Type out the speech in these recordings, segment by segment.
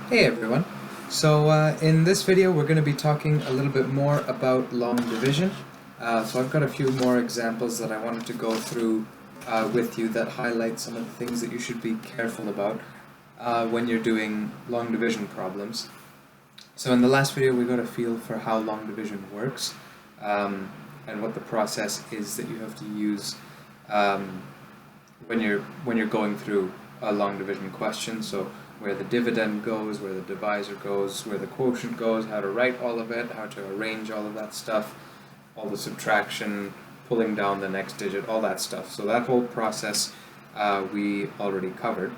Hey everyone. In this video we're going to be talking a little bit more about long division. So I've got a few more examples that I wanted to go through with you that highlight some of the things that you should be careful about when you're doing long division problems. So in the last video we got a feel for how long division works and what the process is that you have to use when you're going through a long division question. So where the dividend goes, where the divisor goes, where the quotient goes, how to write all of it, how to arrange all of that stuff, all the subtraction, pulling down the next digit, all that stuff. So that whole process we already covered.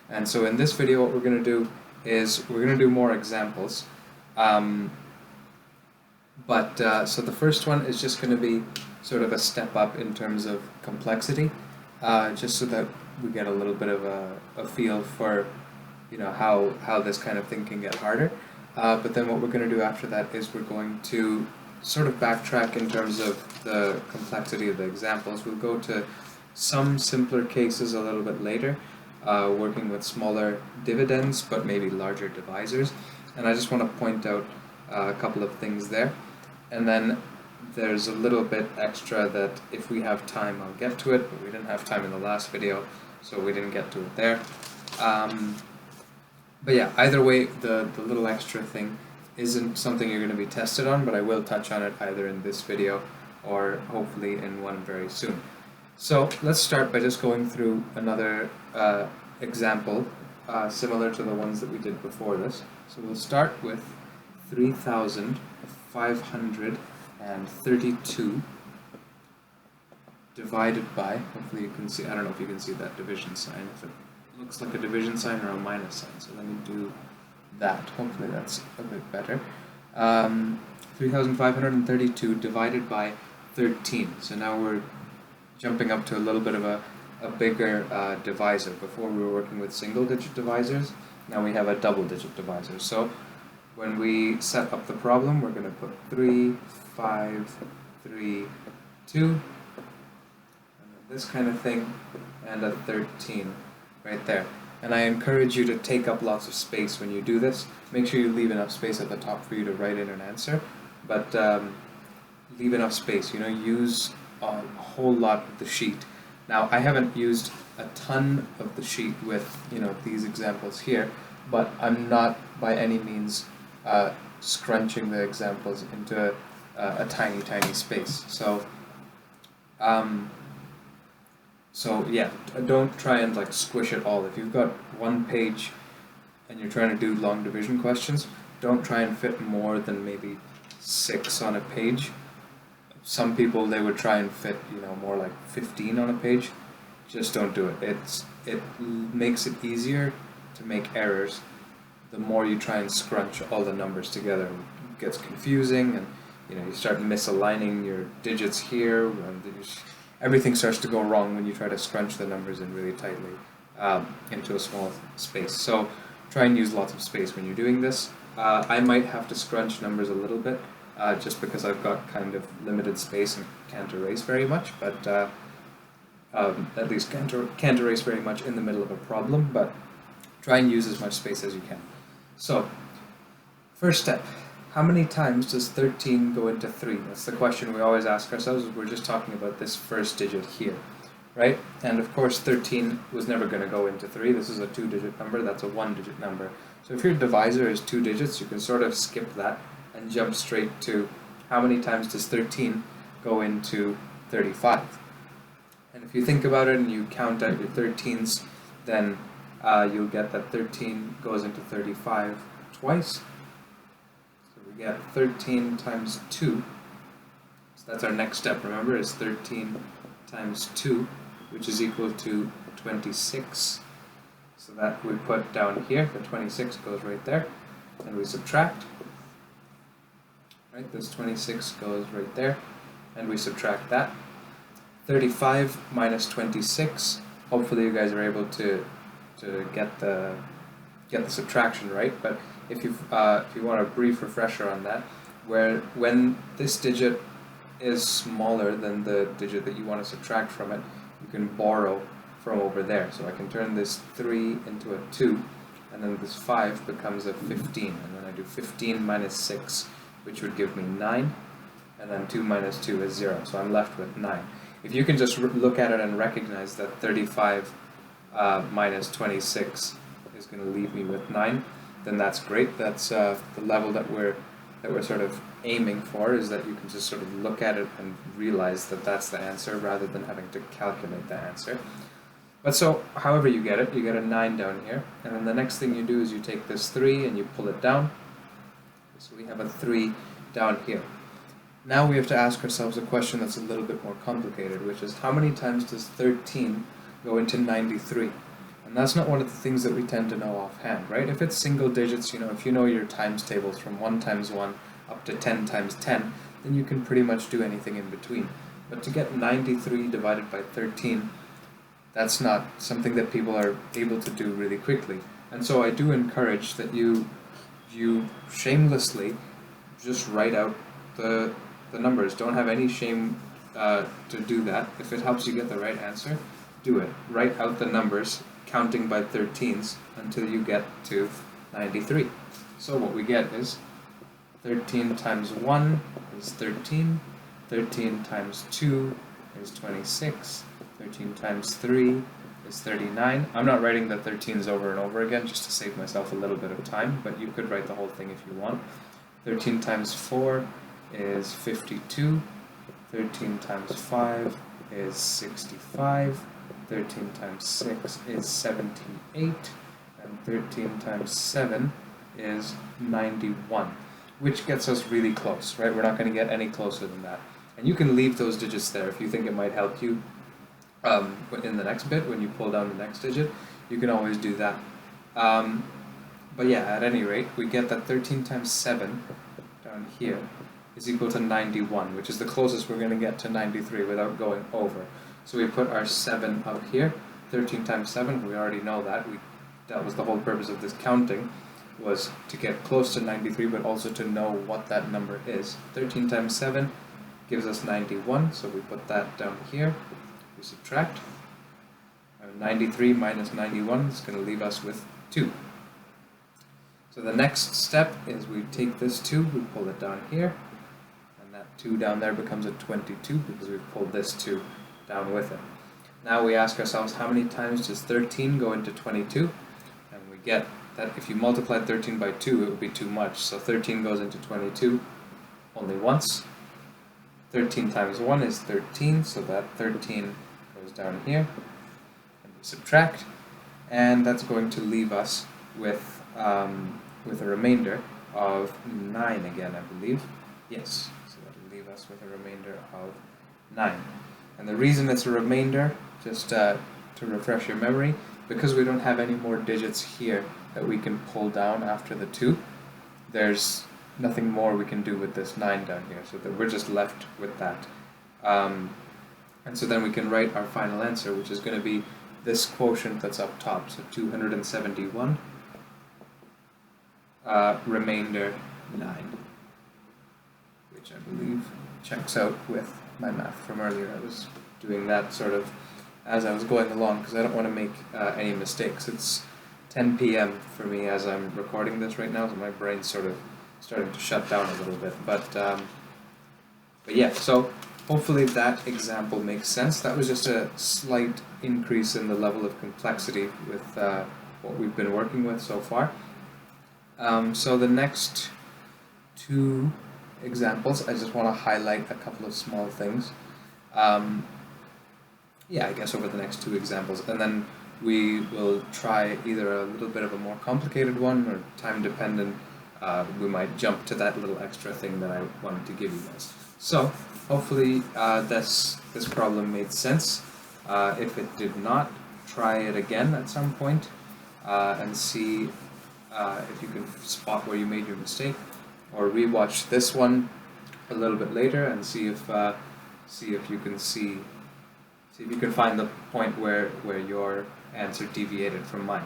And so in this video what we're going to do is we're going to do more examples. So the first one is just going to be sort of a step up in terms of complexity, just so that we get a little bit of a feel for how this kind of thing can get harder. But then what we're going to do after that is we're going to sort of backtrack in terms of the complexity of the examples. We'll go to some simpler cases a little bit later, working with smaller dividends but maybe larger divisors. And I just want to point out a couple of things there. And then there's a little bit extra that if we have time I'll get to it, but we didn't have time in the last video, so we didn't get to it there. But yeah, either way, the little extra thing isn't something you're going to be tested on, but I will touch on it either in this video or hopefully in one very soon. So let's start by just going through another example similar to the ones that we did before this. So we'll start with 3,532 divided by, hopefully you can see, I don't know if you can see that division sign, if it looks like a division sign or a minus sign, so let me do that. Hopefully that's a bit better. 3,532 divided by 13. So now we're jumping up to a little bit of a bigger divisor. Before we were working with single digit divisors, now we have a double digit divisor. So when we set up the problem, we're going to put 3, 5, 3, 2, and this kind of thing, and a 13. Right there. And I encourage you to take up lots of space when you do this. Make sure you leave enough space at the top for you to write in an answer, but leave enough space. Use a whole lot of the sheet. Now, I haven't used a ton of the sheet with these examples here, but I'm not by any means scrunching the examples into a tiny space. So yeah, don't try and squish it all. If you've got one page and you're trying to do long division questions, don't try and fit more than maybe 6 on a page. Some people, they would try and fit more like 15 on a page. Just don't do it. It makes it easier to make errors. The more you try and scrunch all the numbers together, it gets confusing, and you start misaligning your digits here, and everything starts to go wrong when you try to scrunch the numbers in really tightly into a small space. So try and use lots of space when you're doing this. I might have to scrunch numbers a little bit just because I've got kind of limited space and can't erase very much, but at least can't erase very much in the middle of a problem, but try and use as much space as you can. So, first step. How many times does 13 go into 3? That's the question we always ask ourselves. We're just talking about this first digit here, right? And of course 13 was never going to go into 3. This is a 2-digit number, that's a 1-digit number. So if your divisor is 2 digits, you can sort of skip that and jump straight to how many times does 13 go into 35? And if you think about it and you count out your 13s, then you'll get that 13 goes into 35 twice. We get 13 times 2, so that's our next step, remember, is 13 times 2, which is equal to 26. So that we put down here, the 26 goes right there, and we subtract. Right, this 26 goes right there, and we subtract that. 35 minus 26, hopefully you guys are able to get the subtraction right, but if you want a brief refresher on that, when this digit is smaller than the digit that you want to subtract from it, you can borrow from over there. So I can turn this 3 into a 2, and then this 5 becomes a 15, and then I do 15 minus 6, which would give me 9, and then 2 minus 2 is 0, so I'm left with 9. If you can just look at it and recognize that 35 minus 26 is going to leave me with 9, then that's great. That's the level that we're sort of aiming for, is that you can just sort of look at it and realize that that's the answer rather than having to calculate the answer. But so, however you get it, you get a 9 down here, and then the next thing you do is you take this 3 and you pull it down. So we have a 3 down here. Now we have to ask ourselves a question that's a little bit more complicated, which is how many times does 13 go into 93? And that's not one of the things that we tend to know offhand, right? If it's single digits, if you know your times tables from 1 times 1 up to 10 times 10, then you can pretty much do anything in between. But to get 93 divided by 13, that's not something that people are able to do really quickly. And so I do encourage that you shamelessly just write out the numbers. Don't have any shame to do that. If it helps you get the right answer, do it. Write out the numbers, counting by 13s, until you get to 93. So what we get is 13 times 1 is 13, 13 times 2 is 26, 13 times 3 is 39. I'm not writing the 13s over and over again just to save myself a little bit of time, but you could write the whole thing if you want. 13 times 4 is 52, 13 times 5 is 65, 13 times 6 is 78, and 13 times 7 is 91, which gets us really close, right? We're not going to get any closer than that. And you can leave those digits there if you think it might help you in the next bit, when you pull down the next digit. You can always do that. But yeah, at any rate, we get that 13 times 7 down here is equal to 91, which is the closest we're going to get to 93 without going over. So we put our 7 up here. 13 times 7, we already know that. That was the whole purpose of this counting, was to get close to 93, but also to know what that number is. 13 times 7 gives us 91, so we put that down here. We subtract. 93 minus 91 is going to leave us with 2. So the next step is we take this 2, we pull it down here, and that 2 down there becomes a 22 because we've pulled this 2 down with it. Now we ask ourselves, how many times does 13 go into 22? And we get that if you multiply 13 by 2, it would be too much. So 13 goes into 22 only once. 13 times 1 is 13, so that 13 goes down here. And we subtract, and that's going to leave us with a remainder of 9 again, I believe. Yes, so that will leave us with a remainder of 9. And the reason it's a remainder, just to refresh your memory, because we don't have any more digits here that we can pull down after the 2, there's nothing more we can do with this 9 down here, so that we're just left with that. And so then we can write our final answer, which is going to be this quotient that's up top, so 271, remainder 9, which I believe checks out with my math from earlier. I was doing that sort of as I was going along because I don't want to make any mistakes. It's 10 p.m. for me as I'm recording this right now, so my brain's sort of starting to shut down a little bit. But yeah, so hopefully that example makes sense. That was just a slight increase in the level of complexity with what we've been working with so far. So the next 2 examples, I just want to highlight a couple of small things. Yeah, I guess over the next 2 examples, and then we will try either a little bit of a more complicated one or time dependent. We might jump to that little extra thing that I wanted to give you guys. So hopefully this problem made sense. If it did not, try it again at some point and see if you can spot where you made your mistake, or rewatch this one a little bit later and see if you can find the point where your answer deviated from mine.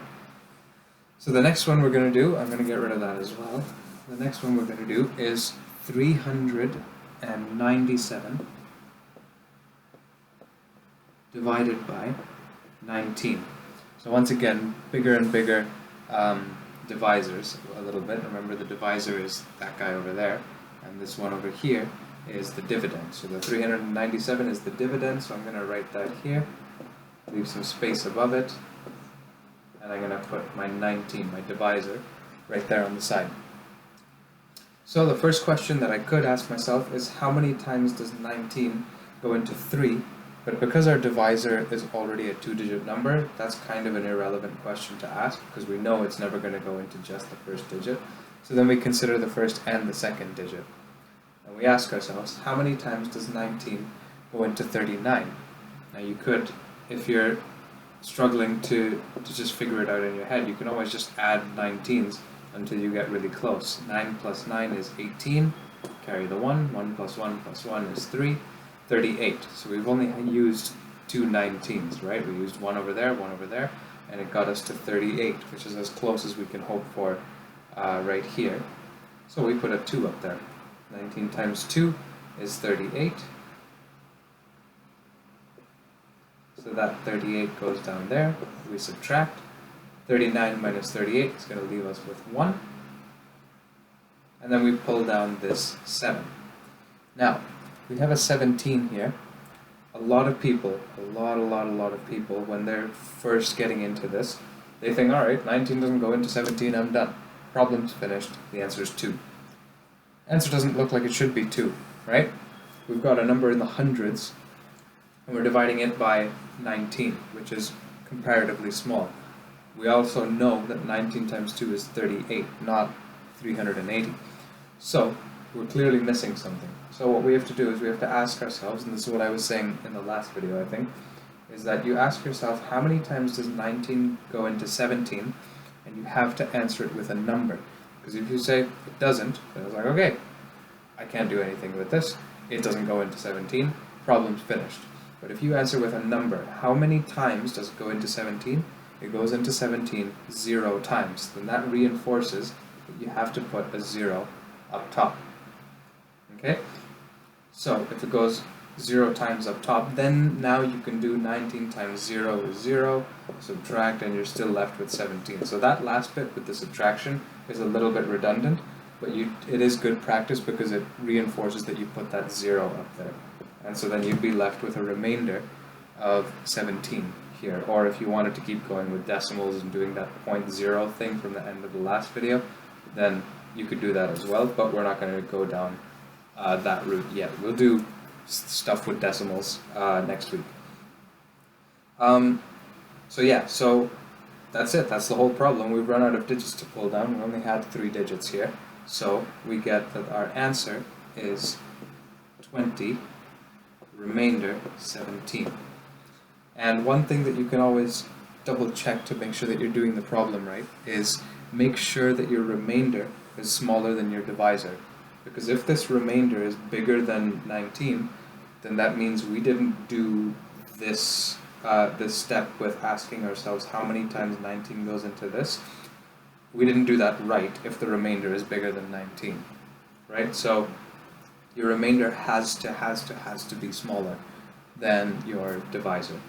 So the next one we're going to do, I'm going to get rid of that as well. The next one we're going to do is 397 divided by 19. So once again, bigger and bigger divisors a little bit. Remember, the divisor is that guy over there, and this one over here is the dividend. So the 397 is the dividend, so I'm going to write that here, leave some space above it, and I'm going to put my 19, my divisor, right there on the side. So the first question that I could ask myself is, how many times does 19 go into 3? But because our divisor is already a 2-digit number, that's kind of an irrelevant question to ask, because we know it's never going to go into just the first digit. So then we consider the first and the second digit. And we ask ourselves, how many times does 19 go into 39? Now you could, if you're struggling to just figure it out in your head, you can always just add 19s until you get really close. 9 plus 9 is 18, carry the 1, 1 plus 1 plus 1 is 3, 38. So we've only used 2 19s, right? We used one over there, and it got us to 38, which is as close as we can hope for right here. So we put a 2 up there. 19 times 2 is 38. So that 38 goes down there. We subtract. 39 minus 38 is going to leave us with 1. And then we pull down this 7. Now, we have a 17 here. A lot of people, a lot of people, when they're first getting into this, they think, alright, 19 doesn't go into 17, I'm done. Problem's finished. The answer is 2. Answer doesn't look like it should be 2, right? We've got a number in the hundreds, and we're dividing it by 19, which is comparatively small. We also know that 19 times 2 is 38, not 380. So, we're clearly missing something. So what we have to do is we have to ask ourselves, and this is what I was saying in the last video, I think, is that you ask yourself, how many times does 19 go into 17, and you have to answer it with a number. Because if you say it doesn't, then it's like, okay, I can't do anything with this, it doesn't go into 17, problem's finished. But if you answer with a number, how many times does it go into 17? It goes into 17 0 times. Then that reinforces that you have to put a 0 up top. Okay? So if it goes 0 times up top, then now you can do 19 times 0 is 0, subtract, and you're still left with 17. So that last bit with the subtraction is a little bit redundant, but it is good practice because it reinforces that you put that 0 up there. And so then you'd be left with a remainder of 17 here. Or if you wanted to keep going with decimals and doing that 0.0 thing from the end of the last video, then you could do that as well, but we're not going to go down that route yet. We'll do stuff with decimals next week. So yeah, so that's it. That's the whole problem. We've run out of digits to pull down. We only had 3 digits here. So we get that our answer is 20, remainder 17. And one thing that you can always double check to make sure that you're doing the problem right is make sure that your remainder is smaller than your divisor. Because if this remainder is bigger than 19, then that means we didn't do this this step with asking ourselves how many times 19 goes into this. We didn't do that right if the remainder is bigger than 19, right? So your remainder has to be smaller than your divisor.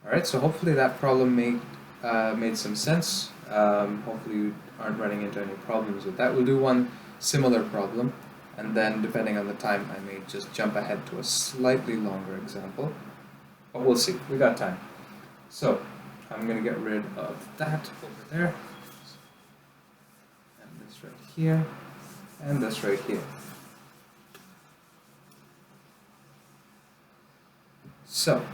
Alright, so hopefully that problem made some sense. Hopefully you aren't running into any problems with that. We'll do one similar problem, and then depending on the time I may just jump ahead to a slightly longer example. But we'll see, we got time. So, I'm going to get rid of that over there, and this right here, and this right here. So,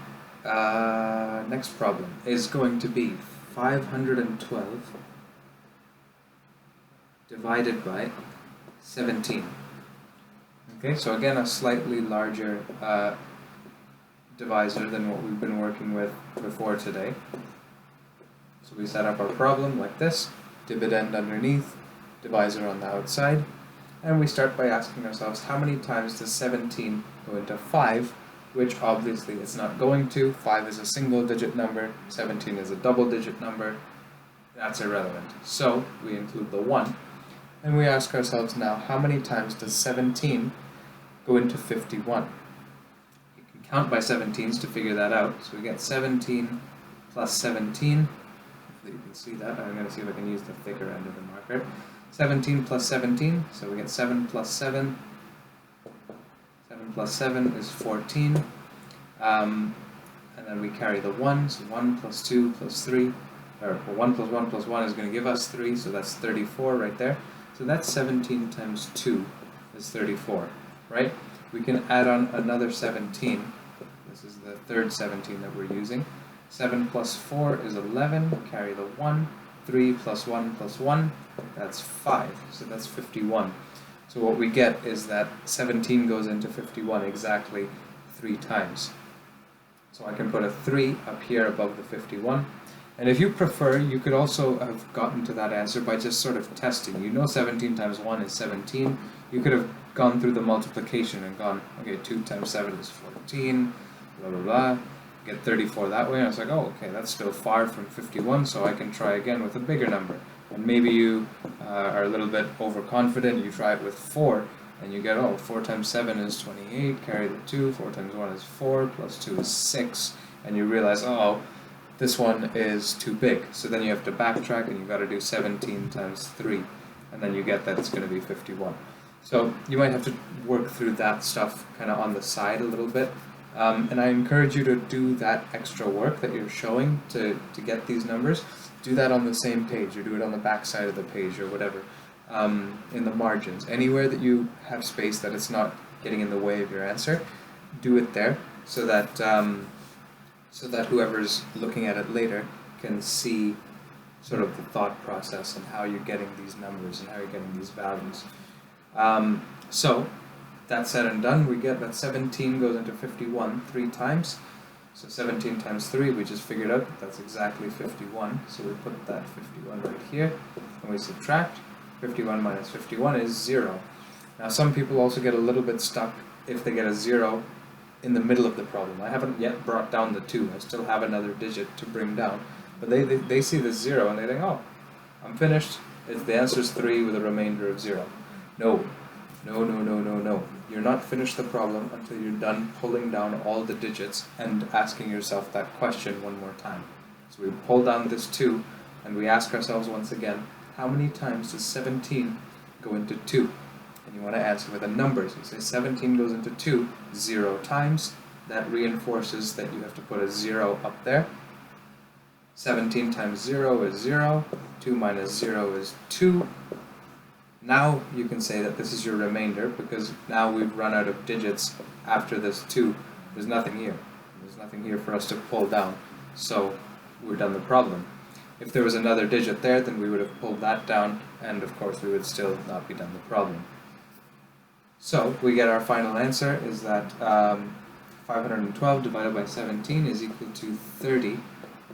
next problem is going to be 512 divided by 17. Okay, so again a slightly larger divisor than what we've been working with before today. So we set up our problem like this, dividend underneath, divisor on the outside, and we start by asking ourselves how many times does 17 go into 5, which obviously it's not going to. 5 is a single digit number, 17 is a double digit number, that's irrelevant. So we include the 1, and we ask ourselves now how many times does 17 go into 51. You can count by 17s to figure that out, so we get 17 plus 17, Hopefully you can see that. I'm going to see if I can use the thicker end of the marker. 17 plus 17, so we get 7 plus 7. 7 plus 7 is 14. And then we carry the 1, so 1 plus 2 plus 3, or 1 plus 1 plus 1 is going to give us 3, so that's 34 right there. So that's 17 times 2 is 34, right? We can add on another 17. This is the third 17 that we're using. 7 plus 4 is 11, we carry the 1. 3 plus 1 plus 1, that's 5, so that's 51. So what we get is that 17 goes into 51 exactly 3 times. So I can put a 3 up here above the 51. And if you prefer, you could also have gotten to that answer by just sort of testing. You know 17 times 1 is 17. You could have gone through the multiplication and gone, okay, 2 times 7 is 14, blah, blah, blah. Get 34 that way. And I was like, oh, okay, that's still far from 51, so I can try again with a bigger number. And maybe you are a little bit overconfident. You try it with 4. And you get, oh, 4 times 7 is 28, carry the 2, 4 times 1 is 4, plus 2 is 6, and you realize, oh, this one is too big. So then you have to backtrack and you've got to do 17 times 3, and then you get that it's going to be 51. So you might have to work through that stuff kind of on the side a little bit. And I encourage you to do that extra work that you're showing to get these numbers. Do that on the same page, or do it on the back side of the page, or whatever. In the margins, anywhere that you have space that it's not getting in the way of your answer, do it there, so that whoever's looking at it later can see sort of the thought process and how you're getting these numbers and how you're getting these values. So that said and done, we get that 17 goes into 51 3 times. So 17 times 3, we just figured out that that's exactly 51. So we put that 51 right here, and we subtract. 51 minus 51 is 0. Now some people also get a little bit stuck if they get a 0 in the middle of the problem. I haven't yet brought down the 2. I still have another digit to bring down. But they see the 0 and they think, oh, I'm finished. The answer is 3 with a remainder of 0. No. No, no, no, no, no. You're not finished the problem until you're done pulling down all the digits and asking yourself that question one more time. So we pull down this 2 and we ask ourselves once again, how many times does 17 go into 2? And you want to answer with a number. So you say 17 goes into 2 0 times. That reinforces that you have to put a 0 up there. 17 times 0 is 0. 2 minus 0 is 2. Now you can say that this is your remainder, because now we've run out of digits after this 2. There's nothing here. There's nothing here for us to pull down. So we're done the problem. If there was another digit there, then we would have pulled that down, and of course we would still not be done the problem. So we get our final answer is that 512 divided by 17 is equal to 30,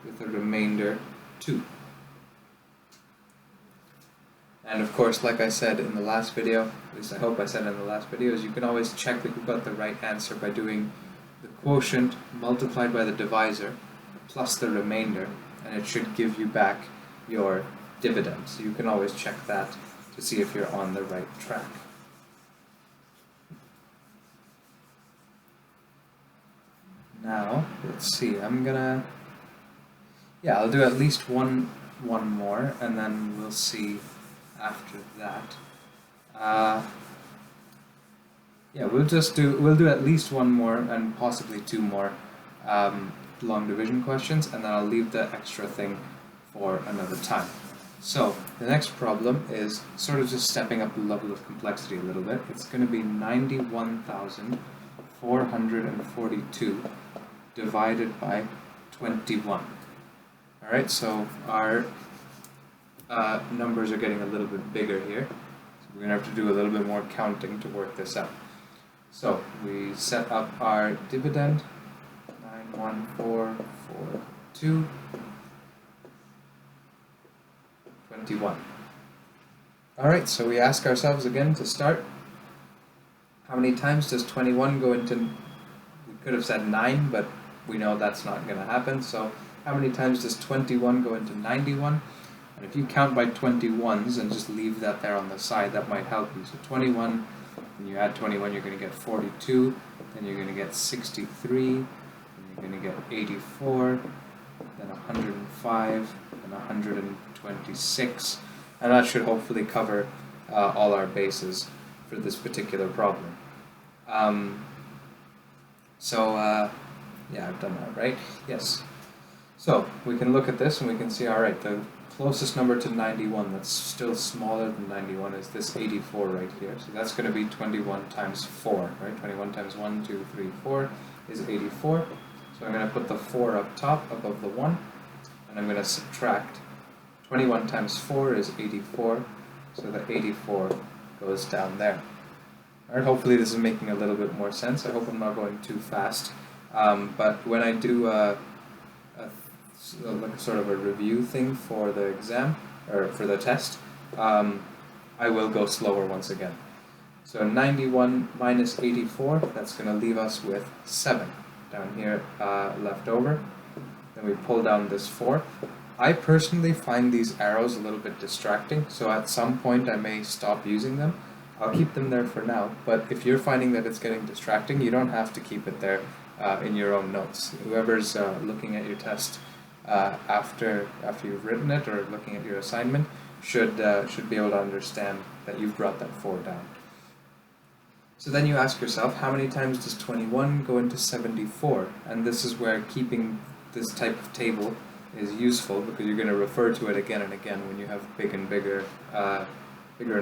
with a remainder 2. And of course, like I said in the last video, at least I hope I said in the last video, is you can always check that you've got the right answer by doing the quotient multiplied by the divisor plus the remainder, and it should give you back your dividend. So you can always check that to see if you're on the right track. Now, let's see, I'll do at least one more, and then we'll see after that. We'll do at least one more and possibly 2 more long division questions, and then I'll leave the extra thing for another time. So the next problem is sort of just stepping up the level of complexity a little bit. It's going to be 91,442 divided by 21. Alright, so our numbers are getting a little bit bigger here. So we're going to have to do a little bit more counting to work this out. So we set up our dividend, 91442, 21. Alright, so we ask ourselves again to start, how many times does 21 go into, we could have said 9, but we know that's not going to happen, so how many times does 21 go into 91? And if you count by 21s and just leave that there on the side, that might help you. So 21, when you add 21, you're going to get 42, then you're going to get 63, then you're going to get 84, then 105, and 126, and that should hopefully cover all our bases for this particular problem. Yeah, I've done that, right? Yes. So we can look at this and we can see, all right, the closest number to 91 that's still smaller than 91 is this 84 right here. So that's going to be 21 times 4, right? 21 times 1, 2, 3, 4 is 84. So I'm going to put the 4 up top above the 1, and I'm going to subtract. 21 times 4 is 84, so the 84 goes down there. Alright, hopefully this is making a little bit more sense. I hope I'm not going too fast. But when I do like sort of a review thing for the exam, or for the test, I will go slower once again. So 91 minus 84, that's going to leave us with 7 down here left over. Then we pull down this 4. I personally find these arrows a little bit distracting, so at some point I may stop using them. I'll keep them there for now, but if you're finding that it's getting distracting, you don't have to keep it there in your own notes. Whoever's looking at your test after you've written it, or looking at your assignment, should be able to understand that you've brought that 4 down. So then you ask yourself, how many times does 21 go into 74? And this is where keeping this type of table is useful, because you're going to refer to it again and again when you have bigger and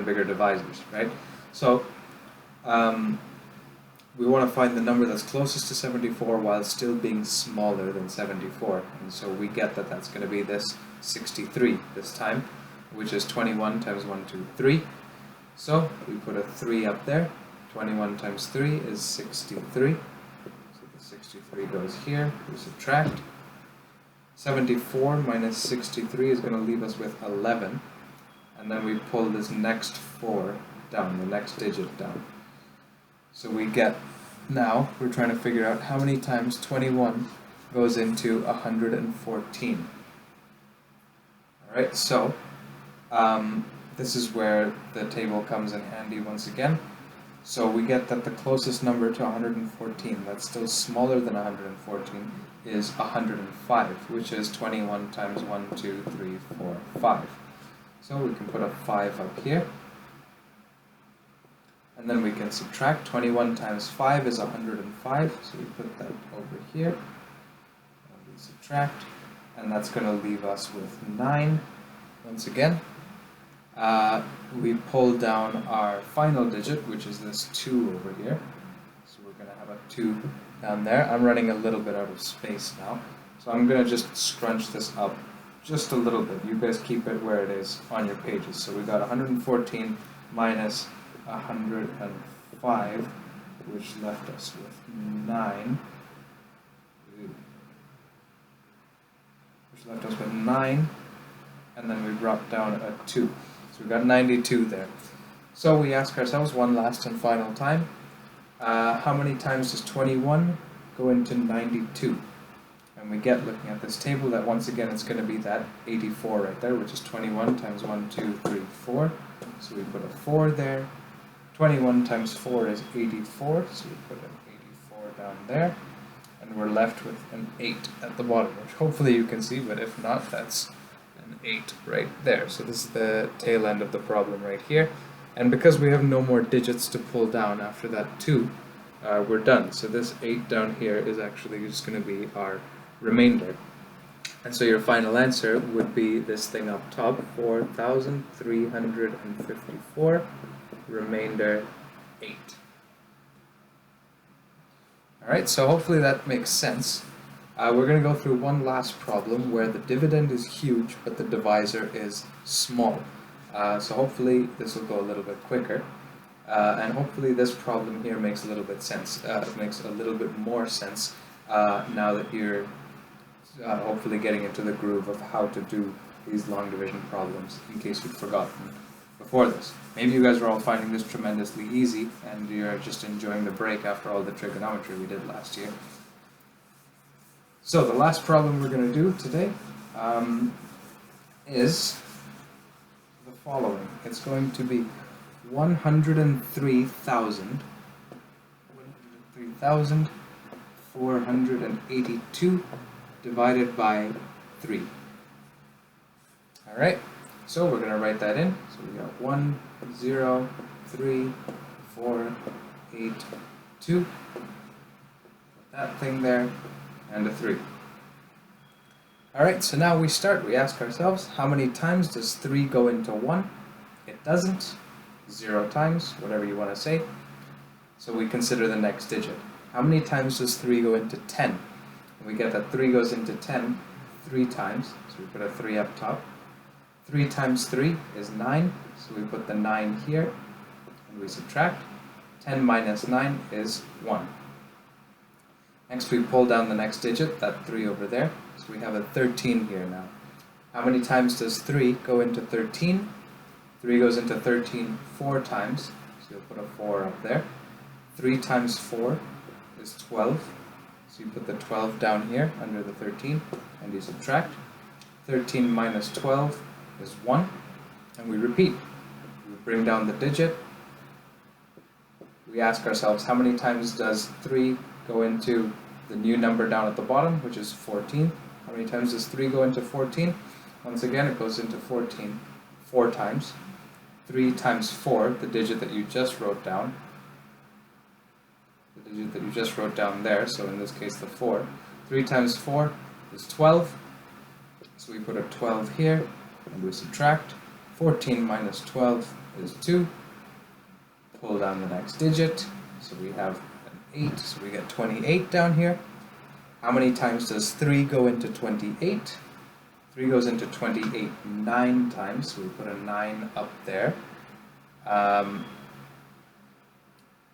bigger divisors, right? So we want to find the number that's closest to 74 while still being smaller than 74, and so we get that that's going to be this 63 this time, which is 21 times 1, 2, 3. So we put a 3 up there. 21 times 3 is 63. So the 63 goes here. We subtract. 74 minus 63 is going to leave us with 11. And then we pull this next 4 down, the next digit down. So we get, now we're trying to figure out how many times 21 goes into 114. Alright, so this is where the table comes in handy once again. So we get that the closest number to 114, that's still smaller than 114, is 105, which is 21 times 1, 2, 3, 4, 5. So we can put a 5 up here. And then we can subtract. 21 times 5 is 105, so we put that over here. And we subtract, and that's going to leave us with 9 once again. We pull down our final digit, which is this 2 over here. So we're going to have a 2 down there. I'm running a little bit out of space now, so I'm going to just scrunch this up just a little bit. You guys keep it where it is on your pages. So we got 114 minus 105, which left us with 9. Which left us with 9, and then we brought down a 2. So we got 92 there. So we ask ourselves one last and final time, how many times does 21 go into 92? And we get, looking at this table, that once again it's going to be that 84 right there, which is 21 times 1, 2, 3, 4. So we put a 4 there. 21 times 4 is 84, so we put an 84 down there. And we're left with an 8 at the bottom, which hopefully you can see, but if not, that's an 8 right there. So this is the tail end of the problem right here. And because we have no more digits to pull down after that 2, we're done. So this 8 down here is actually just going to be our remainder. And so your final answer would be this thing up top, 4,354, remainder 8. Alright, so hopefully that makes sense. We're going to go through one last problem where the dividend is huge but the divisor is small. So hopefully this will go a little bit quicker. And hopefully this problem here makes a little bit sense. Makes a little bit more sense now that you're hopefully getting into the groove of how to do these long division problems, in case you'd forgotten before this. Maybe you guys are all finding this tremendously easy and you're just enjoying the break after all the trigonometry we did last year. So the last problem we're going to do today is the following. It's going to be 103,482 divided by 3. Alright, so we're going to write that in. So we got 1, 0, 3, 4, 8, 2. Put that thing there, and a 3. Alright, so now we start. We ask ourselves, how many times does 3 go into 1? It doesn't. 0 times, whatever you want to say. So we consider the next digit. How many times does 3 go into 10? And we get that 3 goes into 10 3 times, so we put a 3 up top. 3 times 3 is 9, so we put the 9 here, and we subtract. 10 minus 9 is 1. Next we pull down the next digit, that 3 over there, so we have a 13 here now. How many times does 3 go into 13? 3 goes into 13 4 times, so you'll put a 4 up there. 3 times 4 is 12, so you put the 12 down here under the 13, and you subtract. 13 minus 12 is 1, and we repeat. We bring down the digit. We ask ourselves, how many times does 3 go into the new number down at the bottom, which is 14? How many times does 3 go into 14? Once again, it goes into 14 4 times. 3 times 4, the digit that you just wrote down, there, so in this case the 4. 3 times 4 is 12, so we put a 12 here, and we subtract. 14 minus 12 is 2. Pull down the next digit, so we have an 8, so we get 28 down here. How many times does 3 go into 28? 3 goes into 28 9 times, so we put a 9 up there.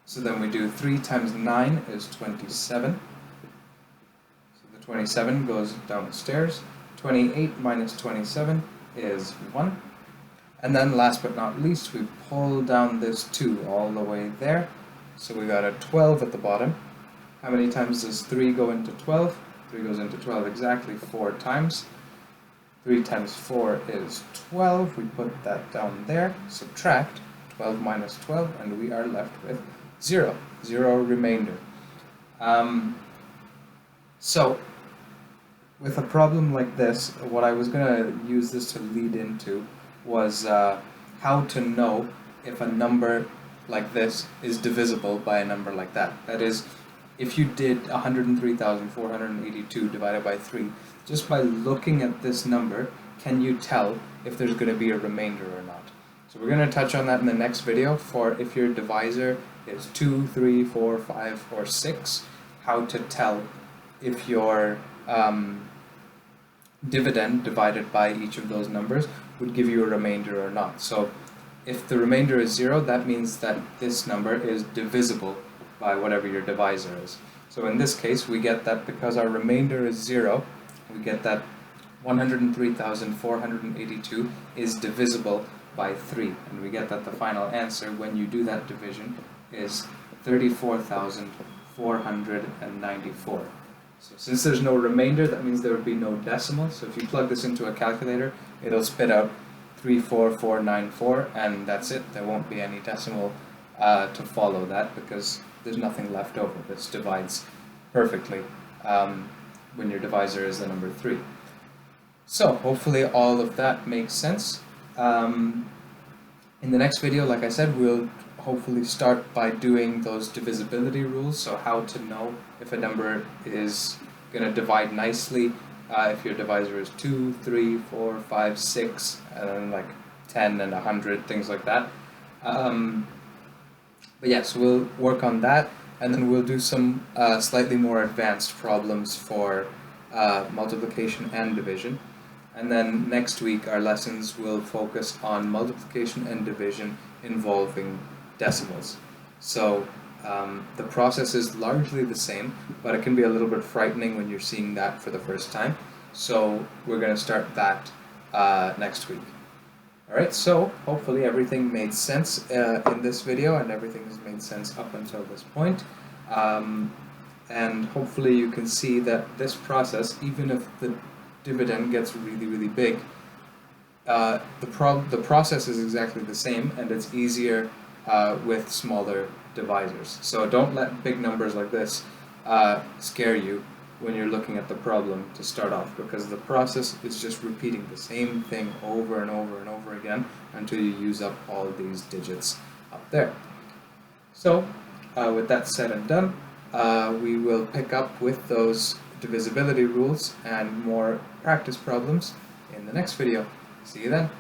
So then we do 3 times 9 is 27. So the 27 goes downstairs. 28 minus 27 is 1. And then last but not least, we pull down this 2 all the way there. So we got a 12 at the bottom. How many times does 3 go into 12? 3 goes into 12 exactly 4 times. 3 times 4 is 12. We put that down there. Subtract 12 minus 12, and we are left with 0. 0 remainder. So, with a problem like this, what I was going to use this to lead into was how to know if a number like this is divisible by a number like that. That is, if you did 103,482 divided by 3, just by looking at this number, can you tell if there's going to be a remainder or not? So we're going to touch on that in the next video for if your divisor is 2, 3, 4, 5, or 6, how to tell if your dividend divided by each of those numbers would give you a remainder or not. So if the remainder is 0, that means that this number is divisible by whatever your divisor is. So in this case, we get that because our remainder is 0, we get that 103,482 is divisible by 3, and we get that the final answer when you do that division is 34,494. So since there's no remainder, that means there would be no decimal. So if you plug this into a calculator, it'll spit out 34494, and that's it. There won't be any decimal to follow that because there's nothing left over. This divides perfectly when your divisor is the number 3. So hopefully all of that makes sense. In the next video, like I said, we'll hopefully start by doing those divisibility rules, so how to know if a number is going to divide nicely, if your divisor is 2, 3, 4, 5, 6, and then like 10 and 100, things like that. But yes, we'll work on that, and then we'll do some slightly more advanced problems for multiplication and division. And then next week our lessons will focus on multiplication and division involving decimals. So the process is largely the same, but it can be a little bit frightening when you're seeing that for the first time. So we're going to start that next week. Alright, so hopefully everything made sense in this video, and everything has made sense up until this point. And hopefully you can see that this process, even if the dividend gets really, really big, the process is exactly the same, and it's easier with smaller divisors. So don't let big numbers like this scare you. when you're looking at the problem to start off, because the process is just repeating the same thing over and over and over again until you use up all these digits up there. So with that said and done, we will pick up with those divisibility rules and more practice problems in the next video. See you then.